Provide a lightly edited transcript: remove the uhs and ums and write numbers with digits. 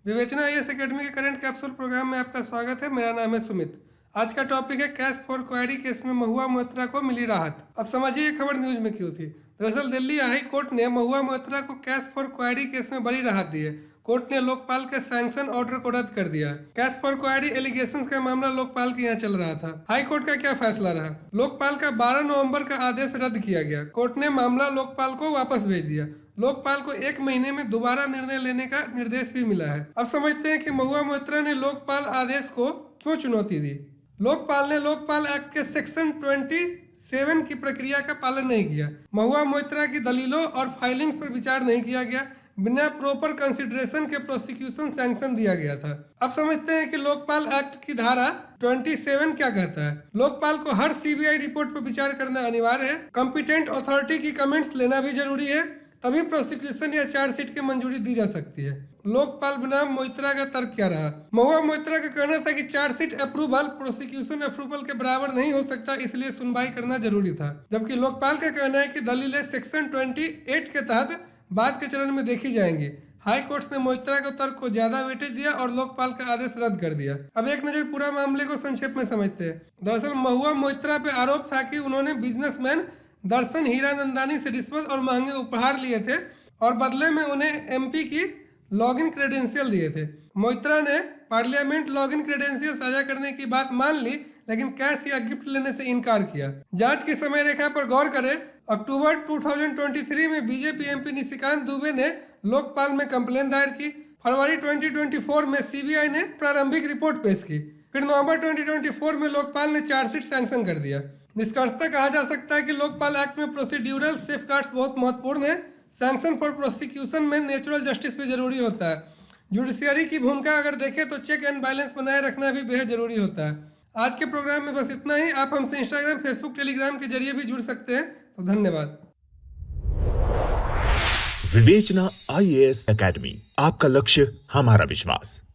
विवेचना IAS academy के current capsule programme में आपका स्वागत है। मेरा नाम है सुमित। आज का टॉपिक है कैश फॉर क्वारी केस में महुआ मोइत्रा को मिली राहत। अब समझिए ये खबर न्यूज में क्यों थी। दरअसल दिल्ली हाई कोर्ट ने महुआ मोइत्रा को कैश फॉर क्वारी केस में बड़ी राहत दी है। कोर्ट ने लोकपाल के सैंक्शन ऑर्डर को रद्द कर दिया। कैश फॉर क्वारी एलिगेशंस का मामला लोकपाल के यहाँ चल रहा था। हाई कोर्ट का क्या फैसला रहा? लोकपाल का 12 नवंबर का आदेश रद्द किया गया। कोर्ट ने मामला लोकपाल को वापस भेज दिया। लोकपाल को 1 महीने में दोबारा निर्णय लेने का निर्देश भी मिला है। अब समझते हैं कि महुआ मोइत्रा ने लोकपाल आदेश को क्यों चुनौती दी। लोकपाल ने लोकपाल एक्ट के सेक्शन 27 की प्रक्रिया का पालन नहीं किया। महुआ मोइत्रा की दलीलों और फाइलिंग्स पर विचार नहीं किया गया। बिना प्रॉपर कंसिडरेशन के प्रोसिक्यूशन सैंक्शन दिया गया था। अब समझते हैं कि लोकपाल एक्ट की धारा 27 क्या कहता है। लोकपाल को हर सीबीआई रिपोर्ट पर विचार करना अनिवार्य है। कॉम्पिटेंट अथॉरिटी की कमेंट्स लेना भी जरूरी है, तभी प्रोसिक्यूशन या चार्जशीट की मंजूरी दी जा सकती है। लोकपाल बनाम मोइत्रा का तर्क क्या रहा? महुआ मोइत्रा का कहना था कि चार्जशीट अप्रूवल प्रोसिक्यूशन अप्रूवल के बराबर नहीं हो सकता, इसलिए सुनवाई करना जरूरी था। जबकि लोकपाल का कहना है कि दलीलें सेक्शन 28 के तहत बाद के चरण में देखी जाएंगी। हाई कोर्ट ने मोइत्रा के तर्क को ज्यादा वेटेज दिया और लोकपाल का आदेश रद्द कर दिया। अब एक नजर पूरा मामले को संक्षेप में समझते हैं। दरअसल महुआ मोइत्रा पे आरोप था कि उन्होंने बिजनेसमैन दर्शन हीरानंदानी से रिश्वत और महंगे उपहार लिए थे और बदले में उन्हें एमपी की लॉगिन क्रेडेंशियल दिए थे। मोइत्रा ने पार्लियामेंट लॉगिन क्रेडेंशियल साझा करने की बात मान ली, लेकिन कैश या गिफ्ट लेने से इनकार किया। जांच की समय रेखा पर गौर करें। अक्टूबर 2023 में बीजेपी एमपी निशिकांत दुबे ने लोकपाल में कंप्लेन दायर की। फरवरी 2024 में सीबीआई ने प्रारंभिक रिपोर्ट पेश की। फिर नवंबर 2024 में लोकपाल ने चार्जशीट सैंक्शन कर दिया। निष्कर्षतः कहा जा सकता है कि लोकपाल एक्ट में प्रोसीड्यूरल सेफगार्ड्स बहुत महत्वपूर्ण है। सैंक्शन फॉर प्रोसिक्यूशन में नेचुरल जस्टिस भी जरूरी होता है। जुडिशियरी की भूमिका अगर देखें तो चेक एंड बैलेंस बनाए रखना भी बेहद जरूरी होता है। आज के प्रोग्राम में बस इतना ही। आप हमसे इंस्टाग्राम, फेसबुक, टेलीग्राम के जरिए भी जुड़ सकते हैं। तो धन्यवाद। विवेचना आईएएस एकेडमी, आपका लक्ष्य हमारा विश्वास।